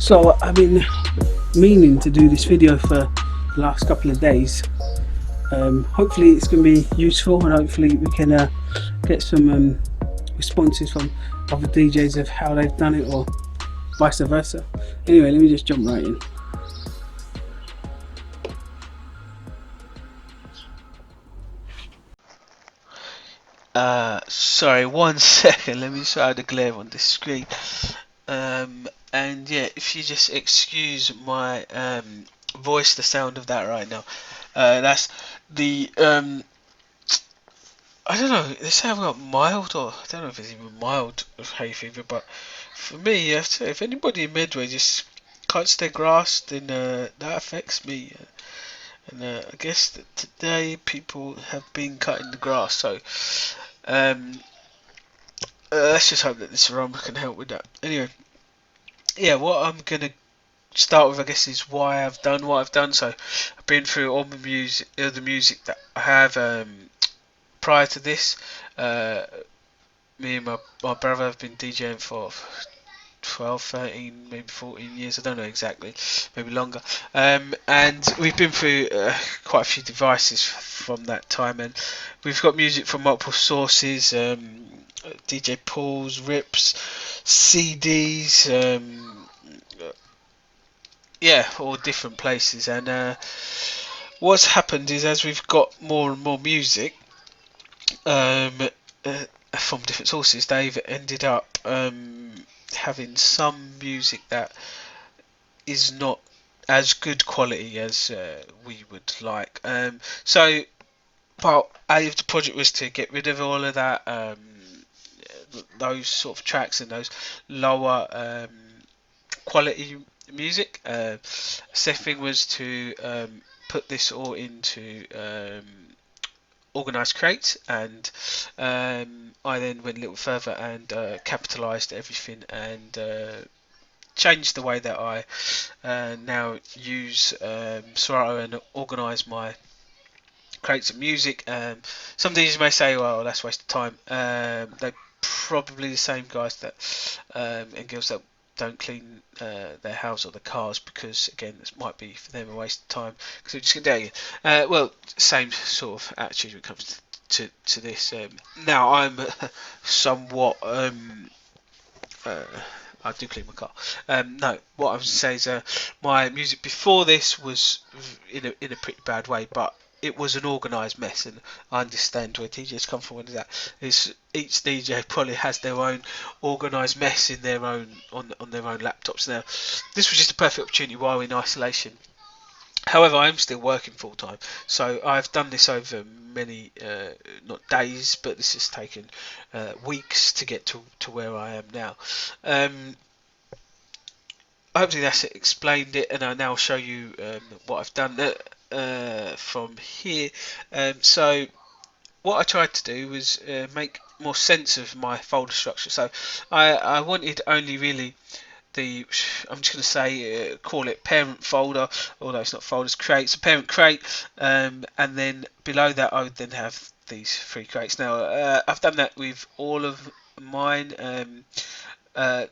So I've been meaning to do this video for the last couple of days. Hopefully it's going to be useful, and hopefully we can get some responses from other DJs of how they've done it, or vice versa. Anyway, let me just jump right in. Sorry, 1 second. Let me try the glare on the screen. And yeah, if you just excuse my voice, the sound of that right now. That's the I don't know. They say I've got mild, or I don't know if it's even mild hay fever, but for me, you have to, if anybody in Medway just cuts their grass, then that affects me. And I guess that today people have been cutting the grass, so um, let's just hope that this aroma can help with that. Anyway, yeah, what I'm gonna start with, I guess, is why I've done what I've done. So I've been through all the music that I have prior to this. Uh, Me and my brother have been DJing for 12, 13, maybe 14 years. I don't know exactly, maybe longer. And we've been through quite a few devices from that time, and we've got music from multiple sources. DJ pools, rips, CDs, yeah, all different places. And what's happened is, as we've got more and more music um, uh, from different sources, they've ended up having some music that is not as good quality as we would like. So part A of the project was to get rid of all of that, those sort of tracks and those lower quality music. Second thing was to put this all into organised crates, and I then went a little further and capitalised everything and changed the way that I now use Serato and organise my crates of music. Some DJs may say, well, that's a waste of time. They're probably the same guys that and girls that don't clean their house or their cars, because again, this might be for them a waste of time because they're just going to do it. Well, same sort of attitude when it comes to this. Now I'm somewhat uh, I do clean my car. No, what I was saying is my music before this was in a pretty bad way, but it was an organised mess, and I understand where DJs come from with that. Is each DJ probably has their own organised mess in their own on their own laptops. Now, this was just a perfect opportunity while in isolation. However, I'm still working full time, so I've done this over many, not days, but this has taken weeks to get to where I am now. Um, Hopefully that's explained it, and I'll now show you what I've done from here. So what I tried to do was make more sense of my folder structure. So I wanted only really the, I'm just going to say, call it parent folder, although it's not folders, crates, a parent crate, and then below that I would then have these three crates. Now I've done that with all of mine. Uh,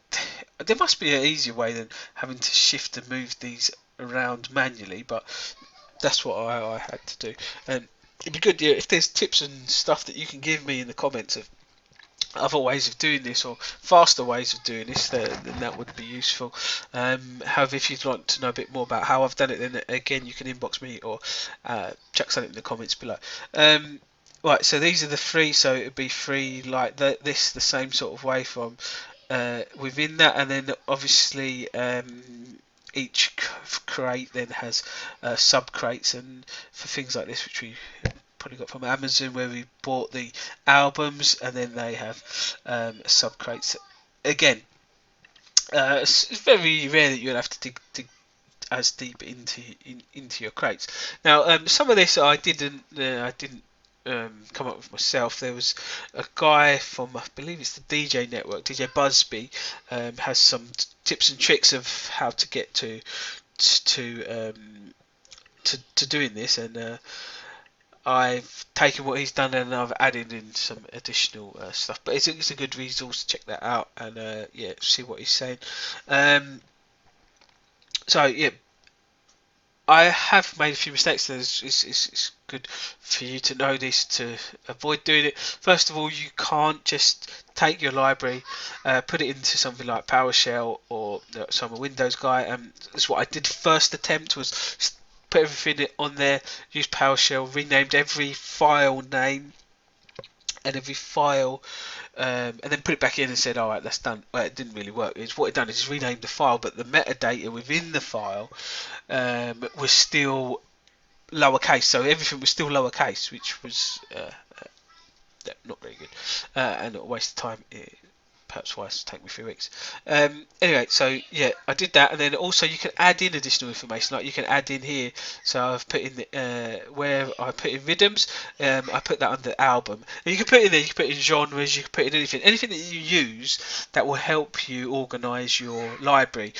there must be an easier way than having to shift and move these around manually, but that's what I had to do. And it'd be good, yeah, if there's tips and stuff that you can give me in the comments of other ways of doing this or faster ways of doing this, then that would be useful. However, if you'd like to know a bit more about how I've done it, then again you can inbox me or chuck something in the comments below. Right, so these are the three, so it would be three like this, the same sort of way from within that, and then obviously each crate then has sub crates, and for things like this, which we probably got from Amazon, where we bought the albums, and then they have sub crates. Again, it's very rare that you'll have to dig as deep into your crates. Now, some of this I didn't come up with myself. There was a guy from, I believe it's the DJ Network, DJ Busby, has some tips and tricks of how to get to doing this, and I've taken what he's done and I've added in some additional stuff. But it's a good resource. Check that out and yeah, see what he's saying. Um, So yeah, I have made a few mistakes. It's good for you to know this to avoid doing it. First of all, you can't just take your library, put it into something like PowerShell or so I'm a Windows guy. That's what I did first attempt was put everything on there, use PowerShell, renamed every file name and every file and then put it back in and said, all right, that's done. Well, it didn't really work. It's what it done is it's renamed the file, but the metadata within the file was still lowercase, so everything was still lowercase, which was not very good and a waste of time. Perhaps why it's taken me 3 weeks. Anyway, so yeah, I did that, and then also you can add in additional information. Like you can add in here. So I've put in where I put in rhythms. I put that under album. And you can put in there. You can put in genres. You can put in anything that you use that will help you organise your library.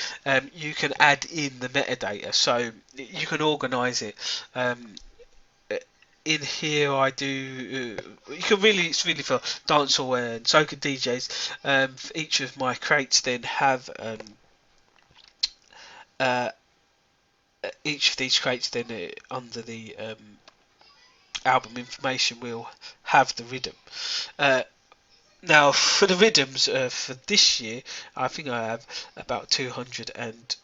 You can add in the metadata, so you can organise it. In here I do you can really it's really for dancehall and soca DJs. Each of my crates then have uh, each of these crates then under the album information will have the rhythm. uh, Now for the rhythms for this year I think I have about 200 and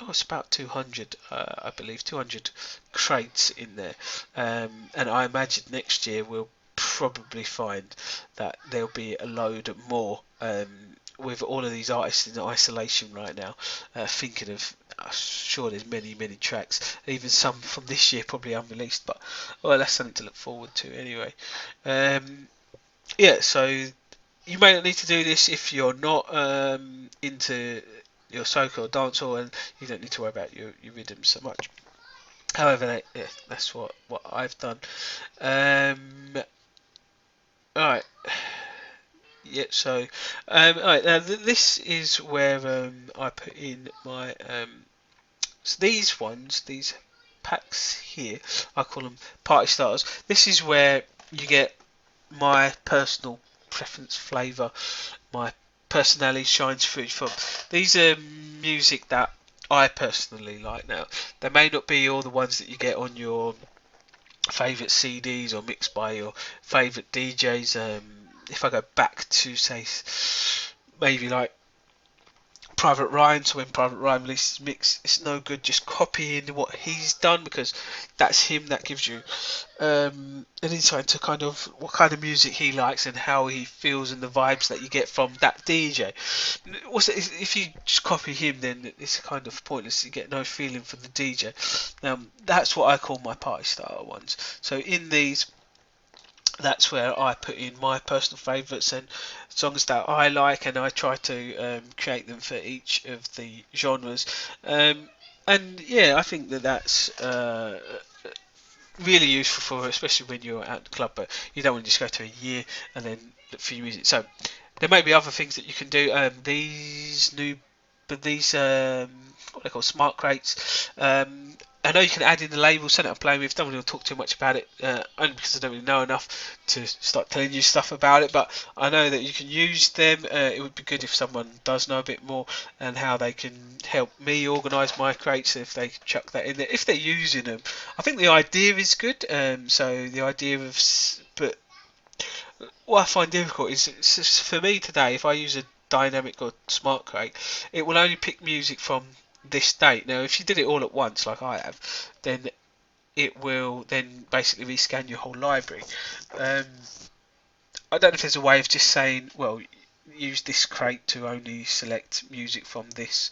it's about 200, I believe, 200 crates in there. And I imagine next year we'll probably find that there'll be a load more. With all of these artists in isolation right now, thinking of, sure there's many tracks, even some from this year probably unreleased, but well, that's something to look forward to anyway. Yeah, so you may not need to do this if you're not into your soca or dancehall, and you don't need to worry about your rhythms so much. However, yeah, that's what I've done. Alright, yeah. So, alright. Now this is where I put in my so these ones, these packs here, I call them party starters. This is where you get my personal preference flavour, my personality shines through from. These are music that I personally like. Now they may not be all the ones that you get on your favourite CDs or mixed by your favourite DJs. If I go back to say maybe like Private Ryan, so when Private Ryan releases mix, it's no good just copying what he's done, because that's him. That gives you an insight into kind of what kind of music he likes and how he feels and the vibes that you get from that DJ. If you just copy him, then it's kind of pointless. You get no feeling from the DJ. That's what I call my party starter ones. So in these, that's where I put in my personal favourites and songs that I like, and I try to create them for each of the genres. And yeah, I think that's really useful for, especially when you're at the club, but you don't want to just go to a year and then look for your music. So there may be other things that you can do. These what they call smart crates. I know you can add in the label, send it up playing with. Don't really talk too much about it, only because I don't really know enough to start telling you stuff about it. But I know that you can use them. It would be good if someone does know a bit more and how they can help me organise my crates. If they can chuck that in there, if they're using them, I think the idea is good. So the idea of, but what I find difficult is for me today, if I use a dynamic or smart crate, it will only pick music from this date. Now, if you did it all at once, like I have, then it will then basically rescan your whole library. Um, I don't know if there's a way of just saying, well, use this crate to only select music from this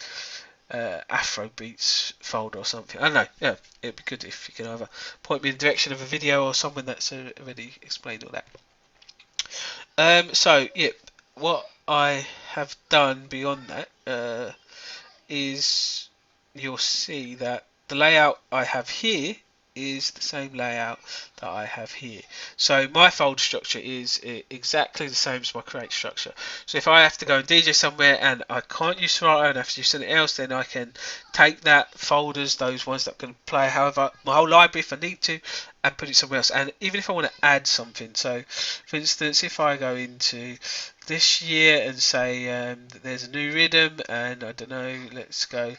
Afrobeats folder or something. I don't know. Yeah, it'd be good if you could either point me in the direction of a video or someone that's already explained all that. So yeah, what I have done beyond that is you'll see that the layout I have here is the same layout that I have here. So my folder structure is exactly the same as my crate structure. So if I have to go and DJ somewhere and I can't use Serato and I have to use something else, then I can take that folders, those ones that can play however my whole library if I need to, and put it somewhere else. And even if I want to add something, so for instance, if I go into this year and say that there's a new rhythm, and I don't know, let's go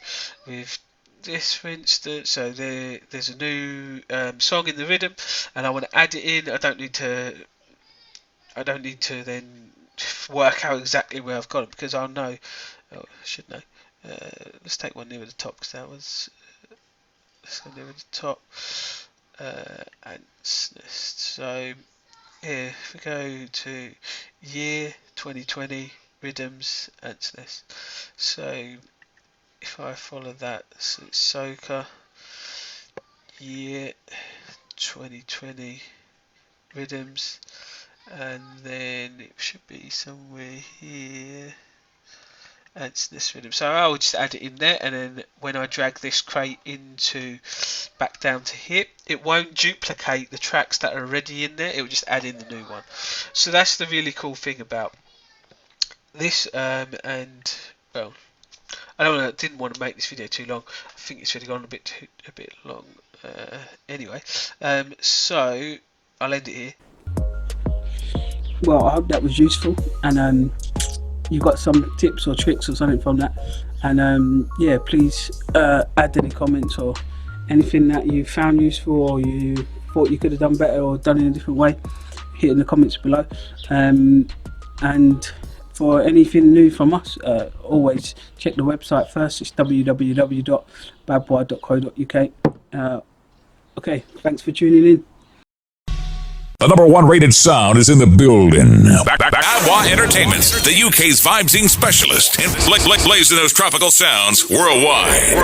with this, for instance, so there's a new song in the rhythm, and I want to add it in. I don't need to then work out exactly where I've got it, because I'll know. Oh, I should know. Let's take one near the top, because that was. Let's go near the top. Ants nest. So here, if we go to year 2020 rhythms ants nest. So if I follow that, so it's Soca year 2020 rhythms, and then it should be somewhere here. Adds this rhythm. So I'll just add it in there, and then when I drag this crate into back down to here, it won't duplicate the tracks that are already in there. It will just add in the new one. So that's the really cool thing about this. And well, didn't want to make this video too long. I think it's really gone a bit long. Anyway, so I'll end it here. Well, I hope that was useful, and you got some tips or tricks or something from that. And yeah, please add any comments or anything that you found useful or you thought you could have done better or done in a different way. Hit in the comments below. And for anything new from us, always check the website first. It's www.badboy.co.uk. Okay, thanks for tuning in. The #1 rated sound is in the building. Badboy Entertainment, the UK's vibesing specialist in blazing those tropical sounds worldwide.